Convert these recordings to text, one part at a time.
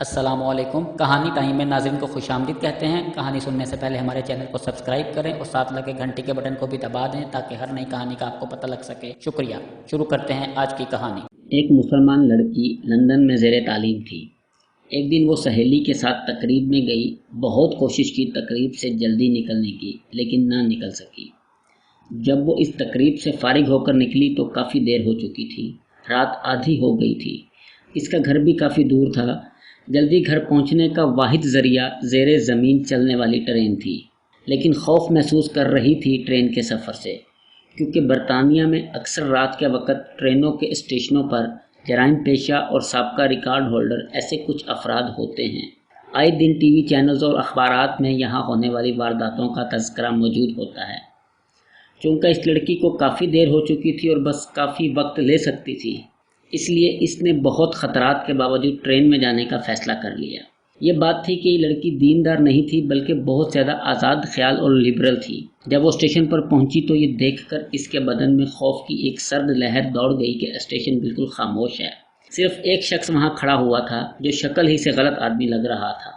अस्सलामुअलैकुम। कहानी टाइम में नाज़रीन को खुश आमदीद कहते हैं। कहानी सुनने से पहले हमारे चैनल को सब्सक्राइब करें और साथ लगे घंटी के बटन को भी दबा दें ताकि हर नई कहानी का आपको पता लग सके। शुक्रिया। शुरू करते हैं आज की कहानी। एक मुसलमान लड़की लंदन में ज़ेरे तालीम थी। एक दिन वो सहेली के साथ तकरीब में गई। बहुत कोशिश की तकरीब से जल्दी निकलने की, लेकिन ना निकल सकी। जब वो इस तकरीब से फारिग होकर निकली तो काफ़ी देर हो चुकी थी। रात आधी हो गई थी। इसका घर भी काफ़ी दूर था। जल्दी घर पहुंचने का वाहिद ज़रिया ज़ेरे ज़मीन चलने वाली ट्रेन थी, लेकिन खौफ महसूस कर रही थी ट्रेन के सफ़र से, क्योंकि बरतानिया में अक्सर रात के वक़्त ट्रेनों के स्टेशनों पर जराइम पेशा और साबका रिकॉर्ड होल्डर ऐसे कुछ अफराद होते हैं। आए दिन टीवी चैनल्स और अखबारात में यहाँ होने वाली वारदातों का तज़किरा मौजूद होता है। चूँकि इस लड़की को काफ़ी देर हो चुकी थी और बस काफ़ी वक्त ले सकती थी, इसलिए इसने बहुत ख़तरात के बावजूद ट्रेन में जाने का फ़ैसला कर लिया। ये बात थी कि ये लड़की दीनदार नहीं थी, बल्कि बहुत ज़्यादा आज़ाद ख्याल और लिबरल थी। जब वो स्टेशन पर पहुंची तो ये देखकर इसके बदन में खौफ की एक सर्द लहर दौड़ गई कि स्टेशन बिल्कुल खामोश है। सिर्फ एक शख्स वहाँ खड़ा हुआ था जो शक्ल ही से गलत आदमी लग रहा था।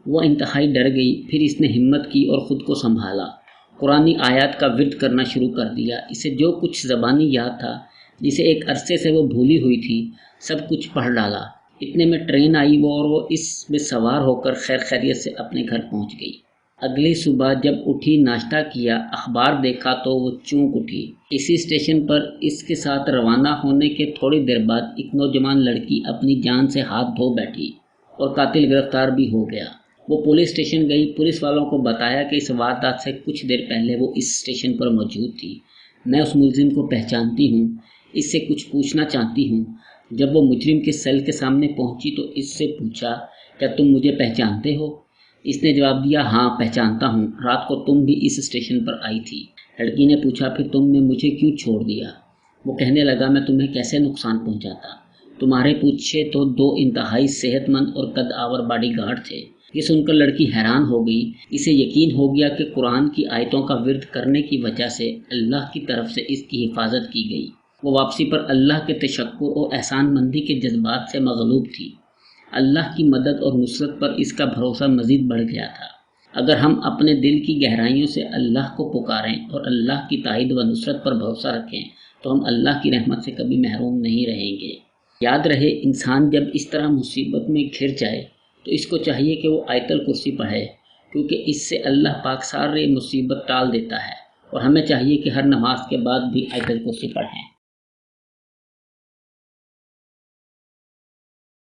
वह इंतहाई डर गई। फिर इसने हिम्मत की और ख़ुद को संभाला। कुरानी आयत का विर्द करना शुरू कर दिया। इसे जो कुछ ज़बानी याद था, जिसे एक अरसे से वो भूली हुई थी, सब कुछ पढ़ डाला। इतने में ट्रेन आई और वो इसमें सवार होकर खैर खैरियत से अपने घर पहुंच गई। अगली सुबह जब उठी, नाश्ता किया, अखबार देखा तो वो चूक उठी। इसी स्टेशन पर इसके साथ रवाना होने के थोड़ी देर बाद एक नौजवान लड़की अपनी जान से हाथ धो बैठी और कातिल गिरफ्तार भी हो गया। वो पुलिस स्टेशन गई। पुलिस वालों को बताया कि इस वारदात से कुछ देर पहले वो इस स्टेशन पर मौजूद थी। मैं उस मुलजिम को पहचानती हूँ, इससे कुछ पूछना चाहती हूँ। जब वो मुजरिम के सेल के सामने पहुंची तो इससे पूछा, क्या तुम मुझे पहचानते हो? इसने जवाब दिया, हाँ पहचानता हूँ, रात को तुम भी इस स्टेशन पर आई थी। लड़की ने पूछा, फिर तुमने मुझे क्यों छोड़ दिया? वो कहने लगा, मैं तुम्हें कैसे नुकसान पहुँचाता? तुम्हारे पीछे तो दो इंतहाई सेहतमंद और कद आवर बॉडी गार्ड थे। ये सुनकर लड़की हैरान हो गई। इसे यकीन हो गया कि कुरान की आयतों का विर्द करने की वजह से अल्लाह की तरफ से इसकी हिफाजत की गई। वो वापसी पर अल्लाह के तशक्कुर और एहसानमंदी के जज्बात से मगलूब थी। अल्लाह की मदद और नुसरत पर इसका भरोसा मज़ीद बढ़ गया था। अगर हम अपने दिल की गहराइयों से अल्लाह को पुकारें और अल्लाह की ताईद व नुसरत पर भरोसा रखें तो हम अल्लाह की रहमत से कभी महरूम नहीं रहेंगे। याद रहे, इंसान जब इस तरह मुसीबत में घिर जाए तो इसको चाहिए कि वो आयतल कुर्सी पढ़े, क्योंकि इससे अल्लाह पाक सारे मुसीबत टाल देता है। और हमें चाहिए कि हर नमाज के बाद भी आयतल कुर्सी पढ़ें।